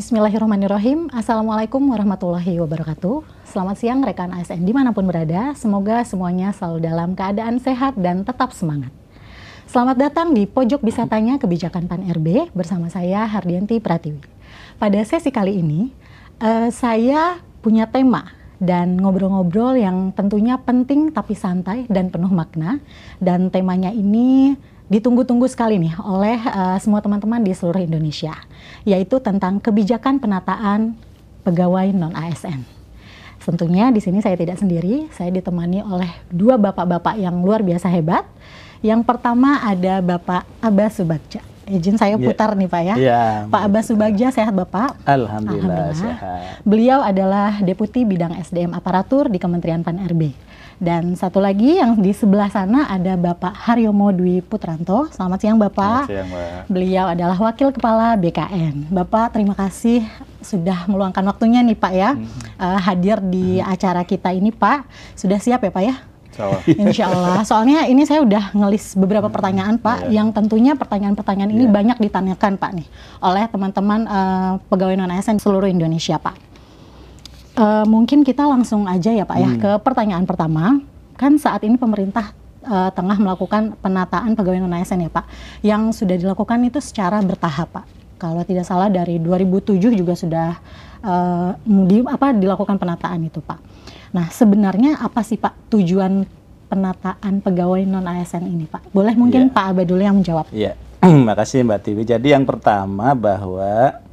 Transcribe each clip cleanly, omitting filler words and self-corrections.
Bismillahirrahmanirrahim. Assalamualaikum warahmatullahi wabarakatuh. Selamat siang rekan ASN dimanapun berada. Semoga semuanya selalu dalam keadaan sehat dan tetap semangat. Selamat datang di Pojok Bisa Tanya Kebijakan PAN RB bersama saya Hardianti Pratiwi. Pada sesi kali ini saya punya tema dan ngobrol-ngobrol yang tentunya penting tapi santai dan penuh makna. Dan temanya ini ditunggu-tunggu sekali nih oleh semua teman-teman di seluruh Indonesia, yaitu tentang kebijakan penataan pegawai non-ASN. Tentunya di sini saya tidak sendiri, saya ditemani oleh dua bapak-bapak yang luar biasa hebat. Yang pertama ada Bapak Abbas Subagja. Izin saya putar nih Pak ya. Pak Abbas Subagja, sehat Bapak? Alhamdulillah sehat. Beliau adalah Deputi Bidang SDM Aparatur di Kementerian PAN RB. Dan satu lagi yang di sebelah sana ada Bapak Haryomo Dwi Putranto. Selamat siang Bapak. Selamat siang Mbak. Beliau adalah Wakil Kepala BKN. Bapak terima kasih sudah meluangkan waktunya nih Pak ya, hadir di acara kita ini Pak. Sudah siap ya Pak ya? Insya Allah. Soalnya ini saya udah ngelis beberapa pertanyaan Pak, yang tentunya pertanyaan-pertanyaan ini banyak ditanyakan Pak nih oleh teman-teman pegawai non-ASN seluruh Indonesia Pak. Mungkin kita langsung aja ya Pak ya ke pertanyaan pertama. Kan saat ini pemerintah tengah melakukan penataan pegawai non-ASN ya Pak, yang sudah dilakukan itu secara bertahap Pak. Kalau tidak salah dari 2007 juga sudah dilakukan penataan itu Pak. Nah sebenarnya apa sih Pak tujuan penataan pegawai non-ASN ini Pak? Boleh mungkin Pak Abah dulu yang menjawab. Iya, makasih Mbak Tiwi. Jadi yang pertama bahwa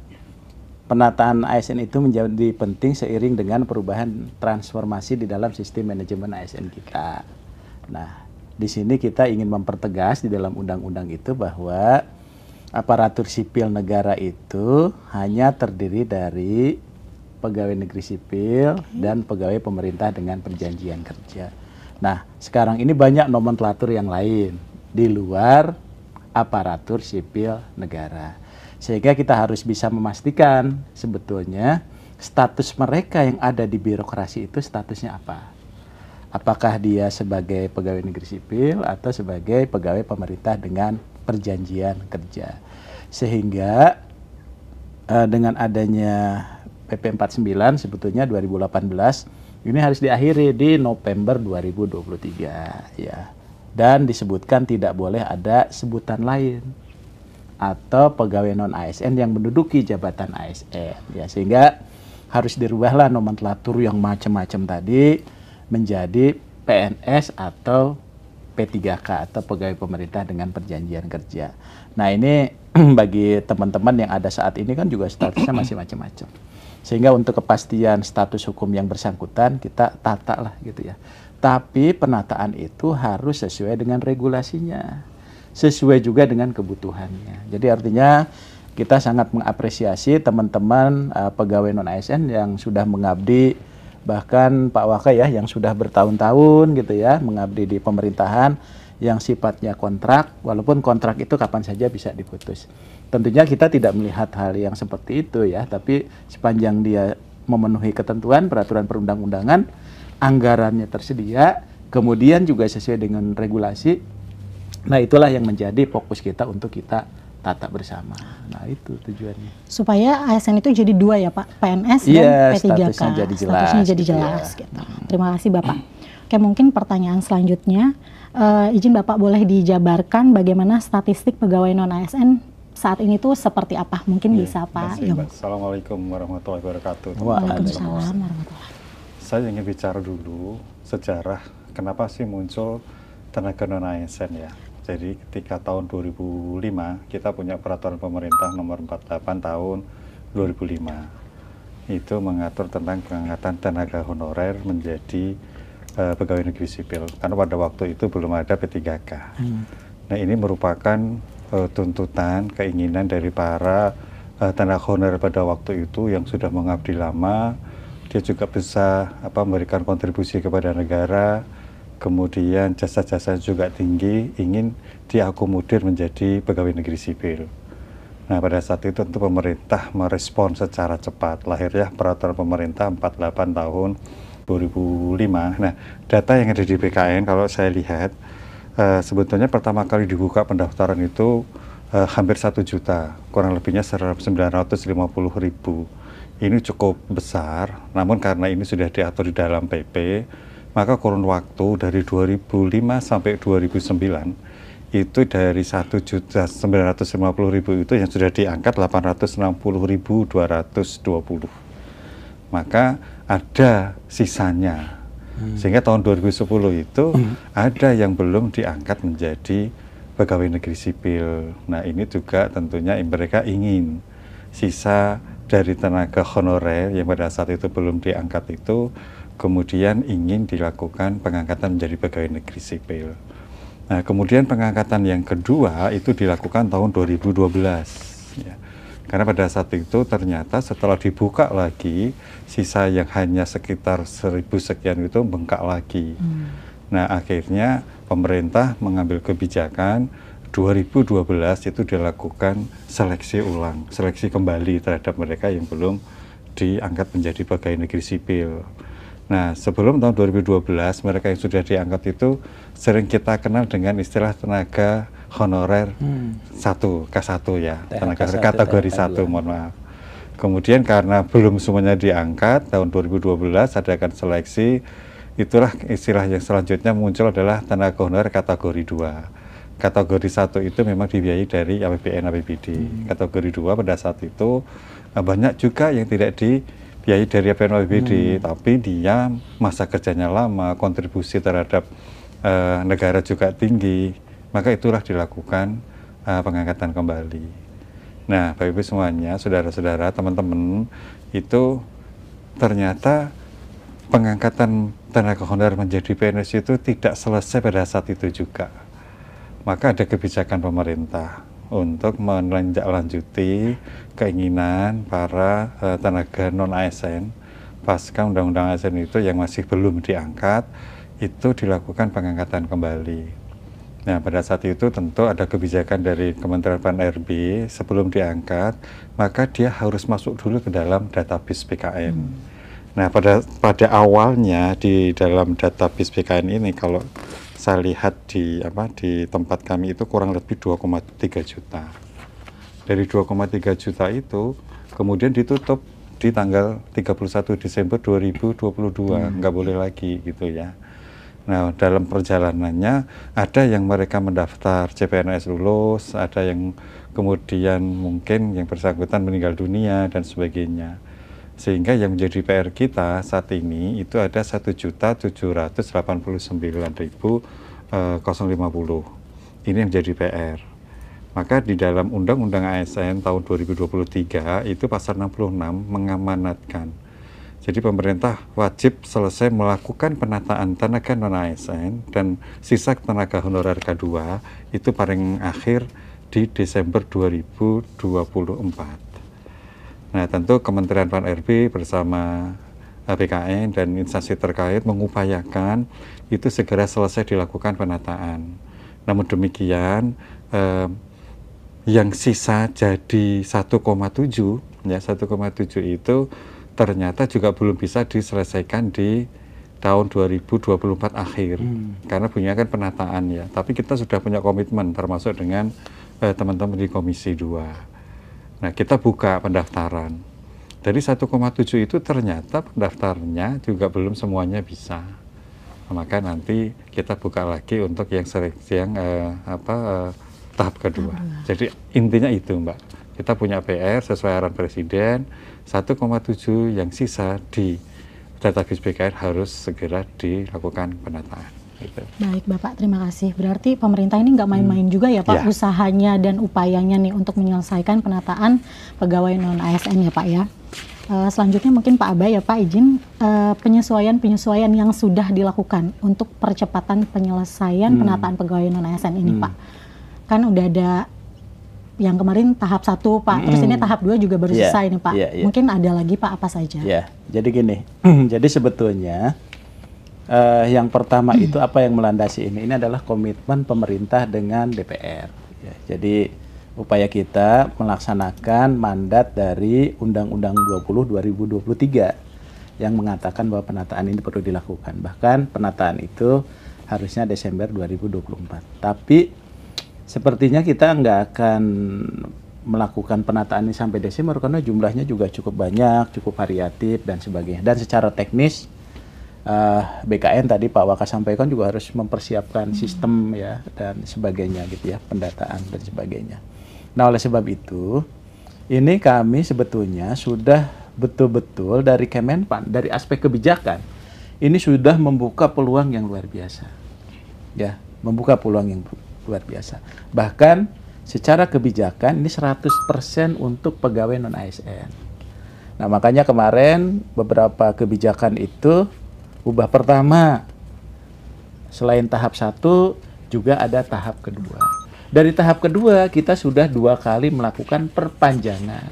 penataan ASN itu menjadi penting seiring dengan perubahan transformasi di dalam sistem manajemen ASN kita. Nah, di sini kita ingin mempertegas di dalam undang-undang itu bahwa aparatur sipil negara itu hanya terdiri dari pegawai negeri sipil dan pegawai pemerintah dengan perjanjian kerja. Nah, sekarang ini banyak nomenklatur yang lain di luar aparatur sipil negara. Sehingga kita harus bisa memastikan sebetulnya status mereka yang ada di birokrasi itu statusnya apa. Apakah dia sebagai pegawai negeri sipil atau sebagai pegawai pemerintah dengan perjanjian kerja. Sehingga dengan adanya PP 49 sebetulnya 2018 ini harus diakhiri di November 2023 ya. Dan disebutkan tidak boleh ada sebutan lain atau pegawai non-ASN yang menduduki jabatan ASN ya, sehingga harus dirubahlah nomenklatur yang macam-macam tadi menjadi PNS atau P3K atau pegawai pemerintah dengan perjanjian kerja. Nah ini bagi teman-teman yang ada saat ini kan juga statusnya masih macam-macam, sehingga untuk kepastian status hukum yang bersangkutan kita tata lah gitu ya. Tapi penataan itu harus sesuai dengan regulasinya, sesuai juga dengan kebutuhannya. Jadi artinya kita sangat mengapresiasi teman-teman pegawai non-ASN yang sudah mengabdi, bahkan Pak Waka ya yang sudah bertahun-tahun gitu ya mengabdi di pemerintahan yang sifatnya kontrak, walaupun kontrak itu kapan saja bisa diputus. Tentunya kita tidak melihat hal yang seperti itu ya, tapi sepanjang dia memenuhi ketentuan peraturan perundang-undangan, anggarannya tersedia, kemudian juga sesuai dengan regulasi. Nah itulah yang menjadi fokus kita untuk kita tata bersama. Nah itu tujuannya. Supaya ASN itu jadi dua ya Pak, PNS dan P3K. Statusnya jadi jelas. Statusnya jadi jelas gitu. Terima kasih Bapak. Oke, mungkin pertanyaan selanjutnya, izin Bapak boleh dijabarkan bagaimana statistik pegawai non-ASN saat ini tuh seperti apa? Mungkin bisa Pak Yong. Assalamualaikum warahmatullahi wabarakatuh. Waalaikumsalam warahmatullahi. Saya ingin bicara dulu sejarah kenapa sih muncul tenaga non-ASN ya. Jadi ketika tahun 2005 kita punya peraturan pemerintah nomor 48 tahun 2005. Itu mengatur tentang pengangkatan tenaga honorer menjadi pegawai negeri sipil. Karena pada waktu itu belum ada P3K. Nah ini merupakan tuntutan, keinginan dari para tenaga honorer pada waktu itu yang sudah mengabdi lama. Dia juga bisa memberikan kontribusi kepada negara. Kemudian jasa-jasa juga tinggi, ingin diakomodir menjadi pegawai negeri sipil. Nah pada saat itu tentu pemerintah merespon secara cepat, lahirnya peraturan pemerintah 48 tahun 2005. Nah data yang ada di BKN kalau saya lihat, sebetulnya pertama kali dibuka pendaftaran itu hampir 1 juta, kurang lebihnya 950.000. Ini cukup besar, namun karena ini sudah diatur di dalam PP, maka kurun waktu dari 2005 sampai 2009 itu dari 1.950.000 itu yang sudah diangkat 860.220. Maka ada sisanya. Sehingga tahun 2010 itu ada yang belum diangkat menjadi pegawai negeri sipil. Nah, ini juga tentunya mereka ingin sisa dari tenaga honorer yang pada saat itu belum diangkat itu kemudian ingin dilakukan pengangkatan menjadi pegawai negeri sipil. Nah, kemudian pengangkatan yang kedua itu dilakukan tahun 2012 ya. Karena pada saat itu ternyata setelah dibuka lagi, sisa yang hanya sekitar 1.000 sekian itu bengkak lagi. Nah, akhirnya pemerintah mengambil kebijakan 2012 itu dilakukan seleksi ulang, seleksi kembali terhadap mereka yang belum diangkat menjadi pegawai negeri sipil. Nah, sebelum tahun 2012, mereka yang sudah diangkat itu sering kita kenal dengan istilah tenaga honorer K1 ya, tenaga kategori 1, mohon maaf. Kemudian karena belum semuanya diangkat, tahun 2012 adakan seleksi, itulah istilah yang selanjutnya muncul adalah tenaga honorer kategori 2. Kategori 1 itu memang dibiayai dari APBN APBD. Kategori 2 pada saat itu banyak juga yang tidak dibiayai dari APBN APBD, tapi dia masa kerjanya lama, kontribusi terhadap negara juga tinggi. Maka itulah dilakukan pengangkatan kembali. Nah, Bapak Ibu semuanya, saudara-saudara, teman-teman, itu ternyata pengangkatan tenaga honorer menjadi PNS itu tidak selesai pada saat itu juga. Maka ada kebijakan pemerintah untuk menindaklanjuti keinginan para tenaga non-ASN pasca Undang-Undang ASN itu yang masih belum diangkat, itu dilakukan pengangkatan kembali. Nah, pada saat itu tentu ada kebijakan dari Kementerian PAN-RB sebelum diangkat, maka dia harus masuk dulu ke dalam database PKN. Nah, pada awalnya di dalam database PKN ini kalau saya lihat di tempat kami itu kurang lebih 2,3 juta. Dari 2,3 juta itu kemudian ditutup di tanggal 31 Desember 2022, nggak boleh lagi gitu ya. Nah, dalam perjalanannya ada yang mereka mendaftar CPNS lulus, ada yang kemudian mungkin yang bersangkutan meninggal dunia dan sebagainya. Sehingga yang menjadi PR kita saat ini itu ada 1.789.050. Ini yang menjadi PR. Maka di dalam Undang-Undang ASN tahun 2023 itu pasal 66 mengamanatkan. Jadi pemerintah wajib selesai melakukan penataan tenaga non-ASN dan sisa tenaga honorer K2 itu paling akhir di Desember 2024. Nah, tentu Kementerian PAN-RB bersama BKN dan instansi terkait mengupayakan itu segera selesai dilakukan penataan. Namun demikian, yang sisa jadi 1,7 ya, 1,7 itu ternyata juga belum bisa diselesaikan di tahun 2024 akhir. Karena punya kan penataan ya. Tapi kita sudah punya komitmen termasuk dengan teman-teman di Komisi 2. Nah, kita buka pendaftaran. Dari 1,7 itu ternyata pendaftarnya juga belum semuanya bisa. Maka nanti kita buka lagi untuk yang tahap kedua. Jadi intinya itu, Mbak. Kita punya PR sesuai arahan Presiden, 1,7 yang sisa di database PKN harus segera dilakukan penataan. Gitu. Baik Bapak, terima kasih. Berarti pemerintah ini nggak main-main juga ya Pak, usahanya dan upayanya nih untuk menyelesaikan penataan pegawai non-ASN ya Pak ya. Selanjutnya mungkin Pak Abay ya Pak izin penyesuaian yang sudah dilakukan untuk percepatan penyelesaian penataan pegawai non-ASN ini Pak. Kan udah ada yang kemarin tahap 1 Pak, terus ini tahap 2 juga baru selesai nih Pak. Mungkin ada lagi Pak, apa saja? Ya, jadi gini, jadi sebetulnya yang pertama itu apa yang melandasi ini adalah komitmen pemerintah dengan DPR. Ya, jadi upaya kita melaksanakan mandat dari Undang-Undang 20 2023 yang mengatakan bahwa penataan ini perlu dilakukan. Bahkan penataan itu harusnya Desember 2024. Tapi Sepertinya kita nggak akan melakukan penataan ini sampai Desember karena jumlahnya juga cukup banyak, cukup variatif dan sebagainya. Dan secara teknis BKN tadi Pak Waka sampaikan juga harus mempersiapkan sistem ya dan sebagainya gitu ya, pendataan dan sebagainya. Nah, oleh sebab itu ini kami sebetulnya sudah betul-betul dari Kemenpan, dari aspek kebijakan ini sudah membuka peluang yang luar biasa. Ya, membuka peluang yang luar biasa. Bahkan secara kebijakan ini 100% untuk pegawai non-ASN. Nah, makanya kemarin beberapa kebijakan itu ubah pertama. Selain tahap 1 juga ada tahap kedua. Dari tahap kedua kita sudah 2 kali melakukan perpanjangan.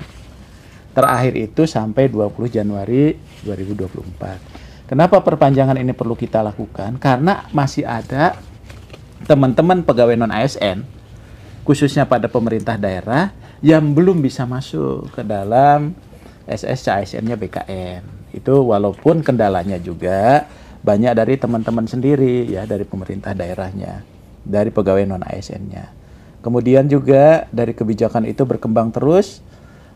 Terakhir itu sampai 20 Januari 2024. Kenapa perpanjangan ini perlu kita lakukan? Karena masih ada teman-teman pegawai non-ASN, khususnya pada pemerintah daerah, yang belum bisa masuk ke dalam SSC-ASN-nya BKN. Itu walaupun kendalanya juga banyak dari teman-teman sendiri, ya, dari pemerintah daerahnya, dari pegawai non-ASN-nya. Kemudian juga dari kebijakan itu berkembang terus,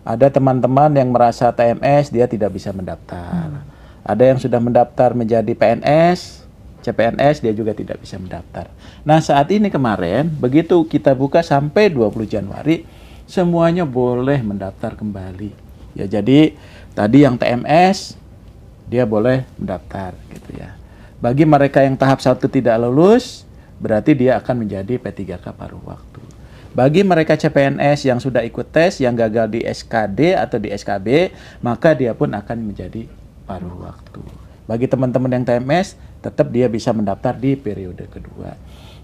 ada teman-teman yang merasa TMS, dia tidak bisa mendaftar. Ada yang sudah mendaftar menjadi PNS, CPNS, dia juga tidak bisa mendaftar. Nah, saat ini kemarin, begitu kita buka sampai 20 Januari, semuanya boleh mendaftar kembali. Ya, jadi tadi yang TMS, dia boleh mendaftar gitu ya. Bagi mereka yang tahap 1 tidak lulus, berarti dia akan menjadi P3K paruh waktu. Bagi mereka CPNS yang sudah ikut tes, yang gagal di SKD atau di SKB, maka dia pun akan menjadi paruh waktu. Bagi teman-teman yang TMS, tetap dia bisa mendaftar di periode kedua.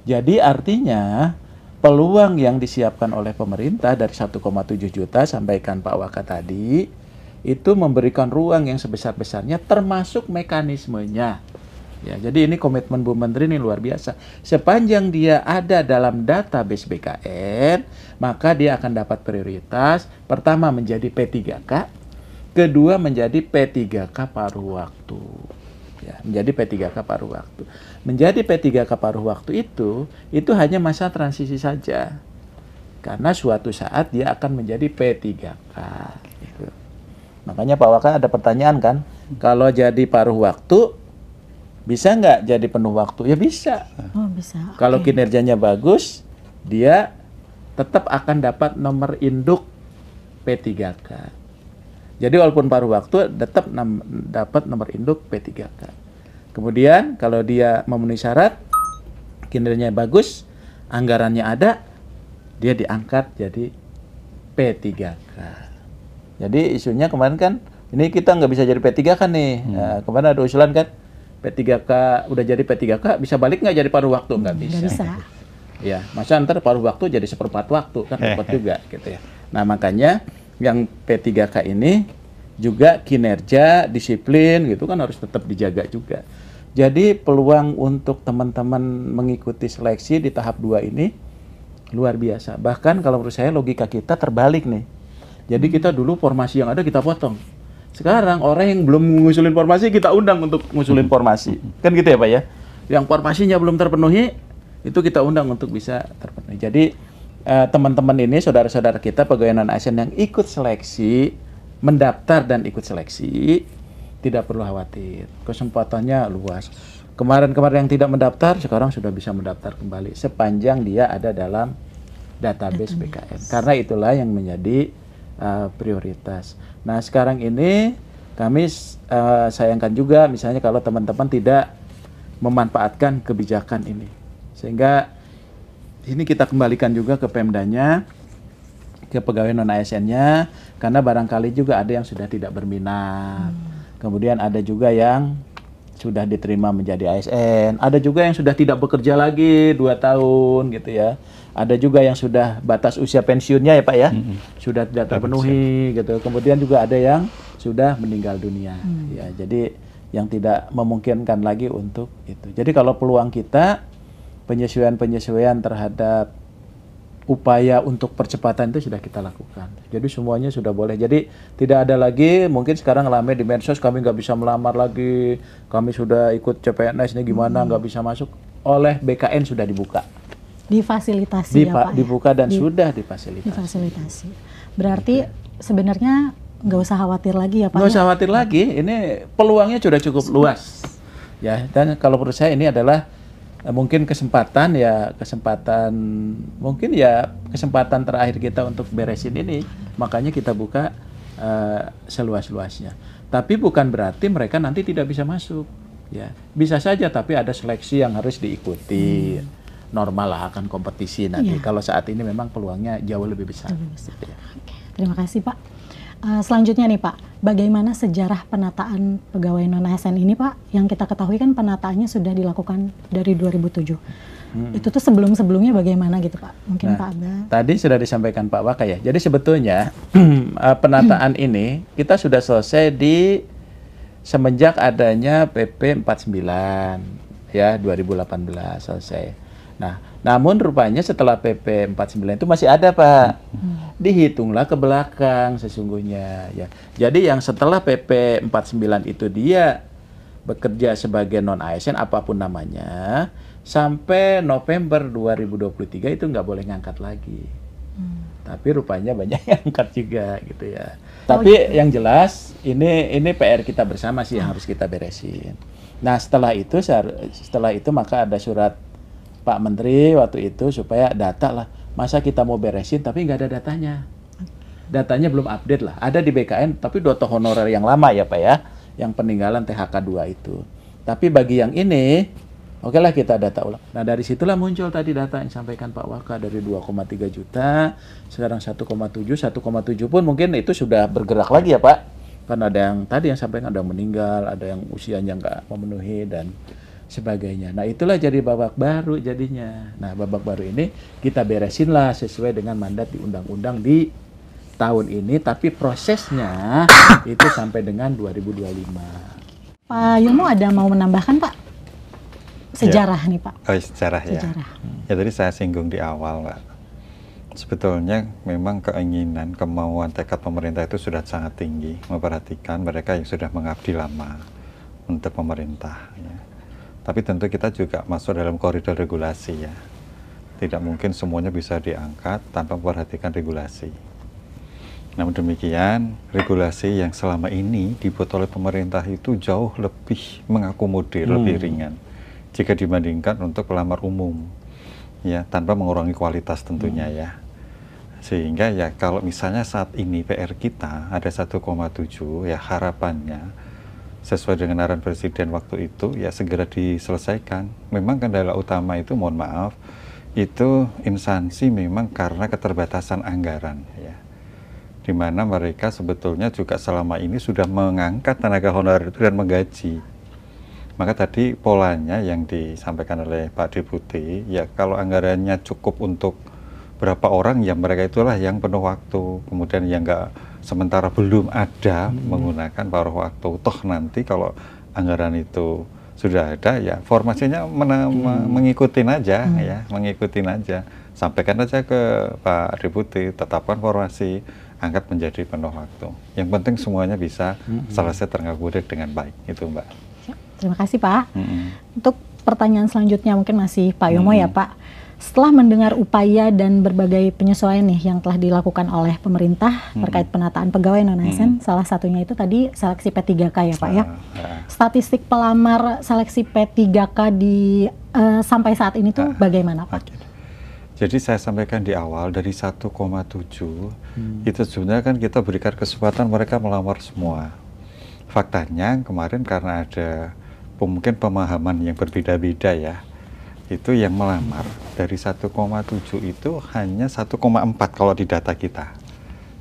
Jadi artinya peluang yang disiapkan oleh pemerintah dari 1,7 juta, sampaikan Pak Waka tadi, itu memberikan ruang yang sebesar-besarnya termasuk mekanismenya. Ya, jadi ini komitmen Bu Menteri ini luar biasa. Sepanjang dia ada dalam database BKN, maka dia akan dapat prioritas. Pertama menjadi P3K, kedua menjadi P3K paruh waktu. Ya, menjadi P3K paruh waktu. Menjadi P3K paruh waktu itu hanya masa transisi saja. Karena suatu saat dia akan menjadi P3K. Gitu. Makanya Pak Waka ada pertanyaan kan, kalau jadi paruh waktu, bisa nggak jadi penuh waktu? Ya bisa. Oh, bisa. Kalau kinerjanya bagus, dia tetap akan dapat nomor induk P3K. Jadi walaupun paruh waktu, tetap dapat nomor induk P3K. Kemudian kalau dia memenuhi syarat, kinerjanya bagus, anggarannya ada, dia diangkat jadi P3K. Jadi isunya kemarin kan, ini kita nggak bisa jadi P3K nih. Nah, kemarin ada usulan kan, P3K udah jadi P3K bisa balik nggak jadi paruh waktu? Nggak bisa. Nggak bisa. Ya, masa ntar paruh waktu jadi 1/4 waktu kan repot juga gitu ya. Nah, makanya yang P3K ini juga kinerja, disiplin gitu kan harus tetap dijaga juga. Jadi peluang untuk teman-teman mengikuti seleksi di tahap 2 ini luar biasa. Bahkan kalau menurut saya logika kita terbalik nih. Jadi kita dulu formasi yang ada kita potong. Sekarang orang yang belum ngusulin formasi kita undang untuk ngusulin formasi. Kan gitu ya Pak ya? Yang formasinya belum terpenuhi, itu kita undang untuk bisa terpenuhi. Jadi teman-teman ini, saudara-saudara kita pegawai non-ASN yang ikut seleksi, mendaftar dan ikut seleksi, tidak perlu khawatir. Kesempatannya luas. Kemarin-kemarin yang tidak mendaftar, sekarang sudah bisa mendaftar kembali. Sepanjang dia ada dalam database BKN. Karena itulah yang menjadi prioritas. Nah, sekarang ini kami sayangkan juga misalnya kalau teman-teman tidak memanfaatkan kebijakan ini. Sehingga ini kita kembalikan juga ke Pemdanya, ke pegawai non-ASN-nya, karena barangkali juga ada yang sudah tidak berminat. Kemudian ada juga yang sudah diterima menjadi ASN, ada juga yang sudah tidak bekerja lagi 2 tahun gitu ya. Ada juga yang sudah batas usia pensiunnya ya Pak ya, sudah tidak terpenuhi gitu. Kemudian juga ada yang sudah meninggal dunia. Ya, jadi yang tidak memungkinkan lagi untuk itu. Jadi kalau peluang kita penyesuaian-penyesuaian terhadap upaya untuk percepatan itu sudah kita lakukan. Jadi semuanya sudah boleh. Jadi tidak ada lagi mungkin sekarang ramai di medsos kami nggak bisa melamar lagi, kami sudah ikut CPNS ini gimana nggak bisa masuk. Oleh BKN sudah dibuka. Difasilitasi ya Pak? Dibuka dan sudah difasilitasi. Difasilitasi. Berarti sebenarnya nggak usah khawatir lagi ya Pak? Nggak usah khawatir lagi, ini peluangnya sudah cukup luas. Ya, dan kalau menurut saya ini adalah mungkin kesempatan terakhir kita untuk beresin ini, makanya kita buka seluas-luasnya. Tapi bukan berarti mereka nanti tidak bisa masuk. Ya, bisa saja, tapi ada seleksi yang harus diikuti. Normal lah, akan kompetisi nanti. Kalau saat ini memang peluangnya jauh lebih besar. Oke, terima kasih Pak. Selanjutnya nih Pak, bagaimana sejarah penataan pegawai non-ASN ini Pak? Yang kita ketahui kan penataannya sudah dilakukan dari 2007. Itu tuh sebelum-sebelumnya bagaimana gitu Pak? Mungkin Pak Abah. Tadi sudah disampaikan Pak Waka ya. Jadi sebetulnya penataan ini kita sudah selesai di semenjak adanya PP 49 ya 2018 selesai. Nah, namun rupanya setelah PP 49 itu masih ada Pak. Dihitunglah ke belakang sesungguhnya ya. Jadi yang setelah PP 49 itu dia bekerja sebagai non-ASN apapun namanya, sampai November 2023 itu nggak boleh ngangkat lagi. Tapi rupanya banyak yang angkat juga gitu ya. Tapi yang jelas ini PR kita bersama sih yang harus kita beresin. Nah, setelah itu maka ada surat Pak Menteri waktu itu supaya data lah. Masa kita mau beresin tapi nggak ada datanya. Datanya belum update lah. Ada di BKN tapi data honorer yang lama ya Pak ya. Yang peninggalan THK 2 itu. Tapi bagi yang ini, oke lah kita data ulang. Nah dari situlah muncul tadi data yang disampaikan Pak Waka dari 2,3 juta, sekarang 1,7 pun mungkin itu sudah bergerak lagi ya Pak. Kan ada yang tadi yang sampaikan ada yang meninggal, ada yang usianya nggak memenuhi dan sebagainya. Nah itulah jadi babak baru jadinya. Nah babak baru ini kita beresin lah sesuai dengan mandat di undang-undang di tahun ini, tapi prosesnya itu sampai dengan 2025. Pak Yomo ada mau menambahkan Pak? Sejarah nih Pak. Oh sejarah ya. Ya tadi saya singgung di awal Pak. Sebetulnya memang keinginan, kemauan, tekad pemerintah itu sudah sangat tinggi memperhatikan mereka yang sudah mengabdi lama untuk pemerintah. Ya. Tapi tentu kita juga masuk dalam koridor regulasi ya. Tidak mungkin semuanya bisa diangkat tanpa memperhatikan regulasi. Namun demikian, regulasi yang selama ini dibuat oleh pemerintah itu jauh lebih mengakomodir, lebih ringan jika dibandingkan untuk pelamar umum. Ya, tanpa mengurangi kualitas tentunya ya. Sehingga ya kalau misalnya saat ini PR kita ada 1,7 ya harapannya sesuai dengan arahan Presiden waktu itu ya segera diselesaikan. Memang kendala utama itu mohon maaf itu instansi memang karena keterbatasan anggaran ya. Di mana mereka sebetulnya juga selama ini sudah mengangkat tenaga honorer itu dan menggaji. Maka tadi polanya yang disampaikan oleh Pak Deputi ya kalau anggarannya cukup untuk berapa orang ya mereka itulah yang penuh waktu. Kemudian yang enggak sementara belum ada menggunakan paruh waktu. Toh nanti kalau anggaran itu sudah ada ya formasinya mengikutin aja ya, mengikutin aja. Sampaikan aja ke Pak Deputi, tetapkan formasi, angkat menjadi penuh waktu. Yang penting semuanya bisa selesai terakomodir dengan baik. Itu Mbak. Terima kasih Pak. Untuk pertanyaan selanjutnya mungkin masih Pak Yomo ya Pak. Setelah mendengar upaya dan berbagai penyesuaian nih yang telah dilakukan oleh pemerintah terkait penataan pegawai non-ASN, salah satunya itu tadi seleksi P3K ya Pak ya. Statistik pelamar seleksi P3K di sampai saat ini tuh bagaimana Pak? Jadi saya sampaikan di awal dari 1,7 itu sebenarnya kan kita berikan kesempatan mereka melamar semua. Faktanya kemarin karena ada mungkin pemahaman yang berbeda-beda ya. Itu yang melamar dari 1,7 itu hanya 1,4 kalau di data kita.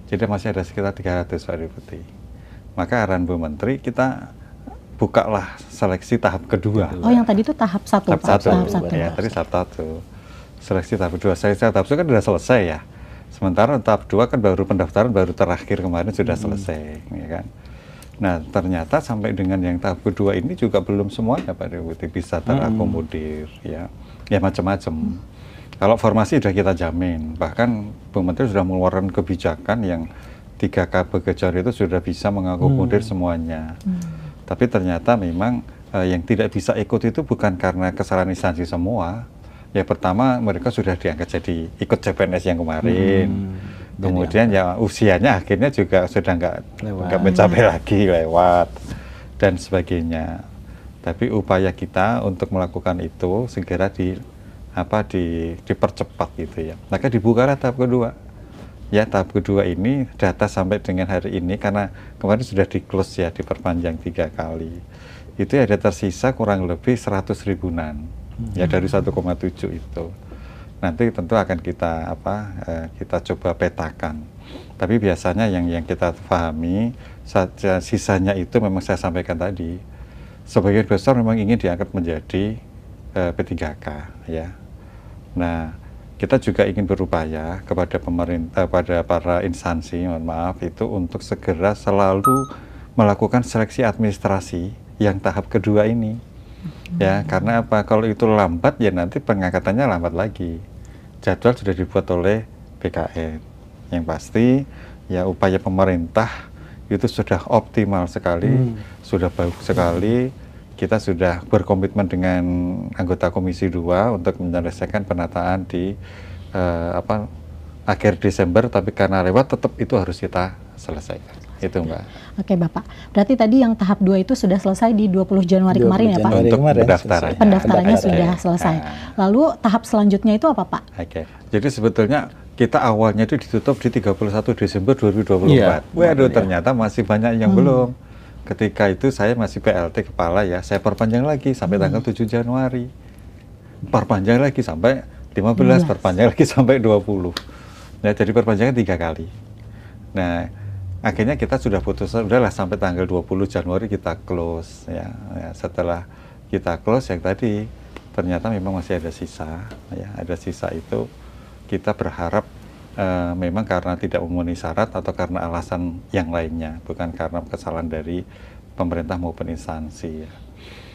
Jadi masih ada sekitar 300 Pak Deputi. Maka arahan Bu Menteri kita bukalah seleksi tahap kedua. Oh yang tadi itu tahap 1 Pak? Tahap 1. Ya, tadi tahap 1. Seleksi tahap 2. Seleksi tahap 1 kan sudah selesai ya. Sementara tahap 2 kan baru pendaftaran baru terakhir kemarin sudah selesai. Ya kan? Nah ternyata sampai dengan yang tahap kedua ini juga belum semuanya Pak Deputi bisa terakomodir ya macam-macam. Kalau formasi sudah kita jamin, bahkan Bu Menteri sudah mengeluarkan kebijakan yang 3K bekerja itu sudah bisa mengakomodir semuanya. Tapi ternyata memang yang tidak bisa ikut itu bukan karena kesalahan instansi semua. Ya pertama mereka sudah diangkat jadi ikut CPNS yang kemarin. Kemudian ya usianya akhirnya juga sudah nggak mencapai lagi, lewat dan sebagainya. Tapi upaya kita untuk melakukan itu segera dipercepat gitu ya. Maka dibuka tahap kedua. Ya tahap kedua ini data sampai dengan hari ini karena kemarin sudah di close ya, diperpanjang 3 kali. Itu ada tersisa kurang lebih 100 ribuan ya dari 1,7 itu. Nanti tentu akan kita coba petakan. Tapi biasanya yang kita pahami sisanya itu memang saya sampaikan tadi. Sebagian besar memang ingin diangkat menjadi P3K ya. Nah, kita juga ingin berupaya kepada pemerintah, pada para instansi, mohon maaf itu untuk segera selalu melakukan seleksi administrasi yang tahap kedua ini. Ya, karena apa? Kalau itu lambat ya nanti pengangkatannya lambat lagi. Jadwal sudah dibuat oleh BKN. Yang pasti ya upaya pemerintah itu sudah optimal sekali, sudah bagus sekali. Kita sudah berkomitmen dengan anggota Komisi 2 untuk menyelesaikan penataan di akhir Desember, tapi karena lewat tetap itu harus kita selesaikan. Itu Mbak. Oke Bapak, berarti tadi yang tahap 2 itu sudah selesai di 20 Januari kemarin ya Pak? Untuk pendaftarannya. Pendaftarannya sudah selesai. Lalu tahap selanjutnya itu apa Pak? Oke, jadi sebetulnya kita awalnya itu ditutup di 31 Desember 2024. Waduh, ternyata masih banyak yang belum. Ketika itu saya masih PLT kepala ya, saya perpanjang lagi sampai tanggal 7 Januari. Perpanjang lagi sampai 15, perpanjang lagi sampai 20. Nah, jadi perpanjangan 3 kali. Nah, akhirnya kita sudah putus, udahlah sampai tanggal 20 Januari kita close ya. Setelah kita close yang tadi ternyata memang masih ada sisa ya, ada sisa itu kita berharap memang karena tidak memenuhi syarat atau karena alasan yang lainnya, bukan karena kesalahan dari pemerintah maupun instansi ya.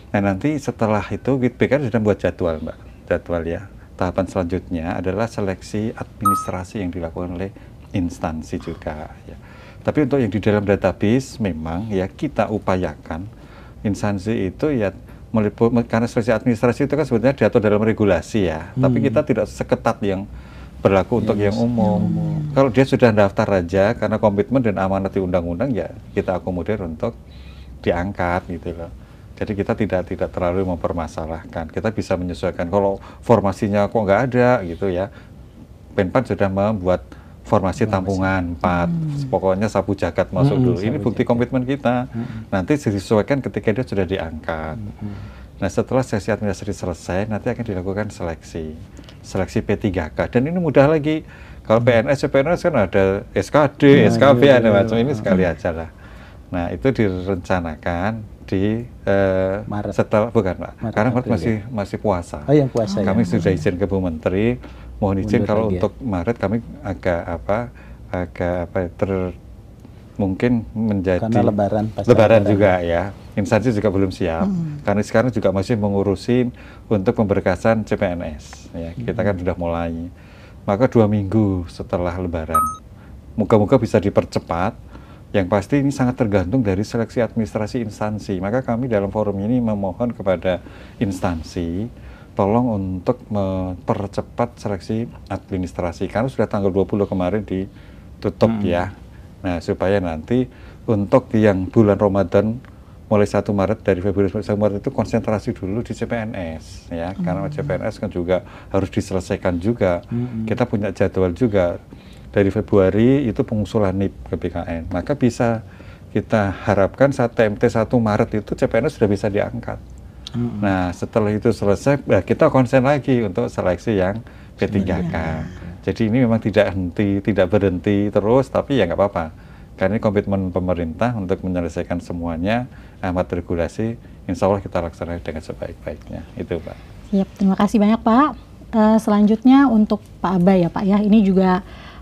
Nah, nanti setelah itu BKN sudah buat jadwal Mbak, jadwal ya. Tahapan selanjutnya adalah seleksi administrasi yang dilakukan oleh instansi juga ya. Tapi untuk yang di dalam database memang ya kita upayakan instansi itu ya meliput, karena seleksi administrasi itu kan sebenarnya diatur dalam regulasi ya. Tapi kita tidak seketat yang berlaku untuk yang umum. Kalau dia sudah daftar aja karena komitmen dan amanat di undang-undang ya kita akomodir untuk diangkat gitu loh. Jadi kita tidak terlalu mempermasalahkan. Kita bisa menyesuaikan. Kalau formasinya kok nggak ada gitu ya, Penpan sudah membuat formasi tampungan 4. Pokoknya sapu jagat masuk dulu. Ini bukti komitmen kita. Nanti disesuaikan ketika dia sudah diangkat. Nah, setelah sesi administrasi selesai, nanti akan dilakukan seleksi P3K. Dan ini mudah lagi. Kalau PNS, CPNS kan ada SKD, SKB, ada macam ini sekali aja lah. Nah, itu direncanakan di Maret. Setelah bukan Pak, karena Maret masih puasa. Oh, yang puasa. Kami sudah izin ke Bu Menteri, mohon izin kalau lagi, untuk Maret kami agak mungkin menjadi karena lebaran juga ya. Instansi juga belum siap karena sekarang juga masih mengurusin untuk pemberkasan CPNS ya. Kita kan sudah mulai, maka 2 minggu setelah lebaran moga-moga bisa dipercepat. Yang pasti ini sangat tergantung dari seleksi administrasi instansi. Maka kami dalam forum ini memohon kepada instansi tolong untuk mempercepat seleksi administrasi karena sudah tanggal 20 kemarin ditutup ya. Nah, supaya nanti untuk yang bulan Ramadan mulai 1 Maret, dari Februari sampai 1 Maret itu konsentrasi dulu di CPNS ya. Karena CPNS kan juga harus diselesaikan juga. Kita punya jadwal juga. Dari Februari itu pengusulan NIP ke BKN. Maka bisa kita harapkan saat TMT 1 Maret itu CPNS sudah bisa diangkat. Nah, setelah itu selesai, ya kita konsen lagi untuk seleksi yang P3K. Jadi ini memang tidak berhenti terus, tapi ya nggak apa-apa. Karena ini komitmen pemerintah untuk menyelesaikan semuanya, amat regulasi, insya Allah kita laksanakan dengan sebaik-baiknya. Itu Pak. Siap, terima kasih banyak Pak. Selanjutnya untuk Pak Abai ya Pak ya, ini juga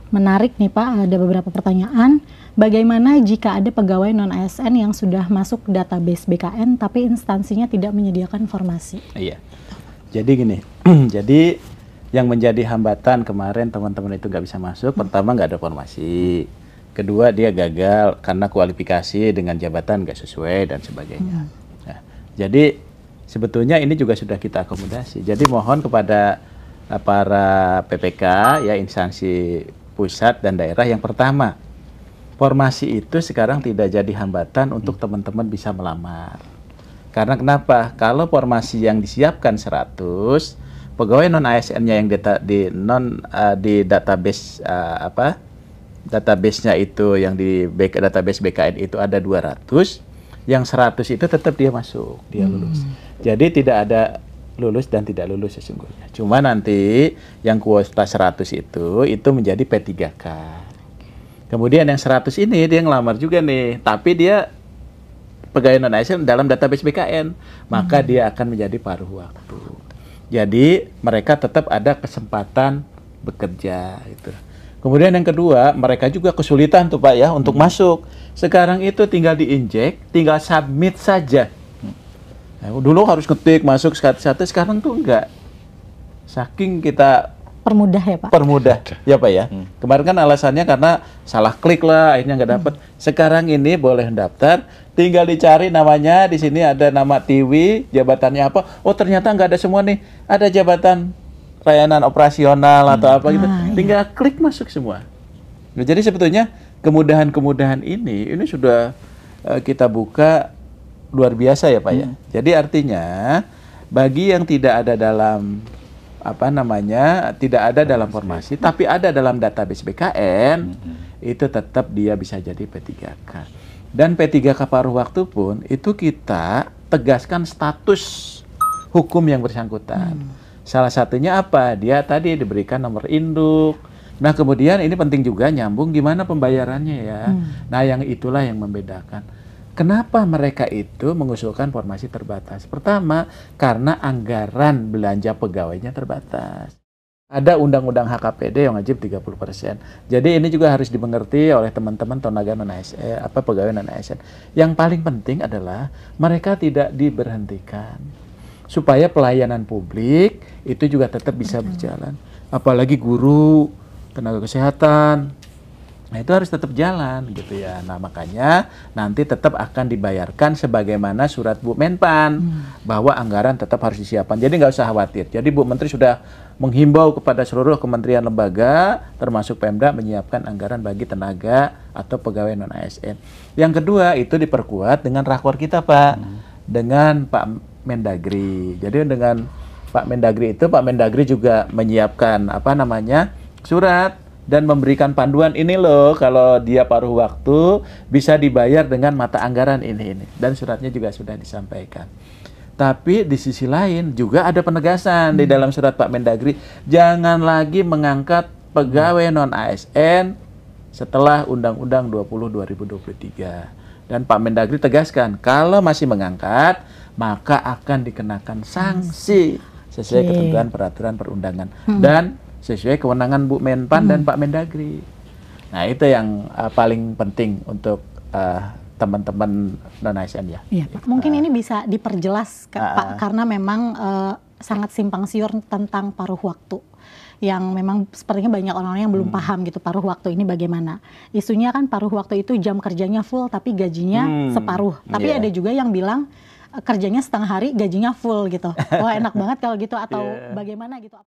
menarik nih Pak, ada beberapa pertanyaan. Bagaimana jika ada pegawai non-ASN yang sudah masuk database BKN tapi instansinya tidak menyediakan informasi? Iya. Jadi gini, jadi yang menjadi hambatan kemarin teman-teman itu nggak bisa masuk, pertama nggak ada formasi. Kedua dia gagal karena kualifikasi dengan jabatan nggak sesuai dan sebagainya. Nah, jadi sebetulnya ini juga sudah kita akomodasi. Jadi mohon kepada para PPK ya, instansi pusat dan daerah. Yang pertama, formasi itu sekarang tidak jadi hambatan untuk teman-teman bisa melamar. Karena kenapa? Kalau formasi yang disiapkan 100, pegawai non ASN-nya yang di database database-nya itu yang di database BKN itu ada 200, yang 100 itu tetap dia masuk, dia lulus. Jadi tidak ada lulus dan tidak lulus sesungguhnya. Cuma nanti yang kuota 100 itu menjadi P3K. Kemudian yang 100 ini dia ngelamar juga nih, tapi dia pegawai non ASN dalam database BKN, maka dia akan menjadi paruh waktu. Jadi mereka tetap ada kesempatan bekerja itu. Kemudian yang kedua, mereka juga kesulitan tuh Pak ya untuk masuk. Sekarang itu tinggal diinjek, tinggal submit saja. Nah, dulu harus ketik masuk satu-satu, sekarang tuh enggak. Saking kita permudah ya Pak? Permudah ya Pak ya. Kemarin kan alasannya karena salah klik lah, akhirnya nggak dapat. Sekarang ini boleh daftar, tinggal dicari namanya, di sini ada nama Tiwi, jabatannya apa. Oh ternyata nggak ada semua nih, ada jabatan layanan operasional atau apa gitu. Tinggal klik masuk semua. Nah, jadi sebetulnya kemudahan-kemudahan ini sudah kita buka luar biasa ya Pak ya. Jadi artinya bagi yang tidak ada dalam tidak ada dalam formasi, tapi ada dalam database BKN, itu tetap dia bisa jadi P3K. Dan P3K paruh waktu pun itu kita tegaskan status hukum yang bersangkutan. Salah satunya apa? Dia tadi diberikan nomor induk. Nah kemudian ini penting juga nyambung gimana pembayarannya ya. Nah yang itulah yang membedakan. Kenapa mereka itu mengusulkan formasi terbatas? Pertama, karena anggaran belanja pegawainya terbatas. Ada undang-undang HKPD yang wajib 30%. Jadi ini juga harus dimengerti oleh teman-teman tenaga non-ASN, pegawai non-ASN. Yang paling penting adalah mereka tidak diberhentikan. Supaya pelayanan publik itu juga tetap bisa berjalan. Apalagi guru, tenaga kesehatan, nah itu harus tetap jalan gitu ya. Nah makanya nanti tetap akan dibayarkan sebagaimana surat Bu Menpan bahwa anggaran tetap harus disiapkan. Jadi nggak usah khawatir. Jadi Bu Menteri sudah menghimbau kepada seluruh kementerian lembaga termasuk Pemda menyiapkan anggaran bagi tenaga atau pegawai non ASN. Yang kedua itu diperkuat dengan rakor kita Pak, dengan Pak Mendagri. Jadi dengan Pak Mendagri itu Pak Mendagri juga menyiapkan surat dan memberikan panduan ini loh, kalau dia paruh waktu bisa dibayar dengan mata anggaran ini. Dan suratnya juga sudah disampaikan. Tapi di sisi lain juga ada penegasan di dalam surat Pak Mendagri, jangan lagi mengangkat pegawai non-ASN setelah Undang-Undang 20 2023. Dan Pak Mendagri tegaskan, kalau masih mengangkat, maka akan dikenakan sanksi sesuai ketentuan peraturan perundangan. Dan sesuai kewenangan Bu Menpan dan Pak Mendagri. Nah itu yang paling penting untuk teman-teman non-ASN ya. Iya Pak. Mungkin ini bisa diperjelas Pak, karena memang sangat simpang siur tentang paruh waktu. Yang memang sepertinya banyak orang-orang yang belum paham gitu paruh waktu ini bagaimana. Isunya kan paruh waktu itu jam kerjanya full tapi gajinya separuh. Tapi ada juga yang bilang kerjanya setengah hari gajinya full gitu. Wah enak banget kalau gitu atau bagaimana gitu.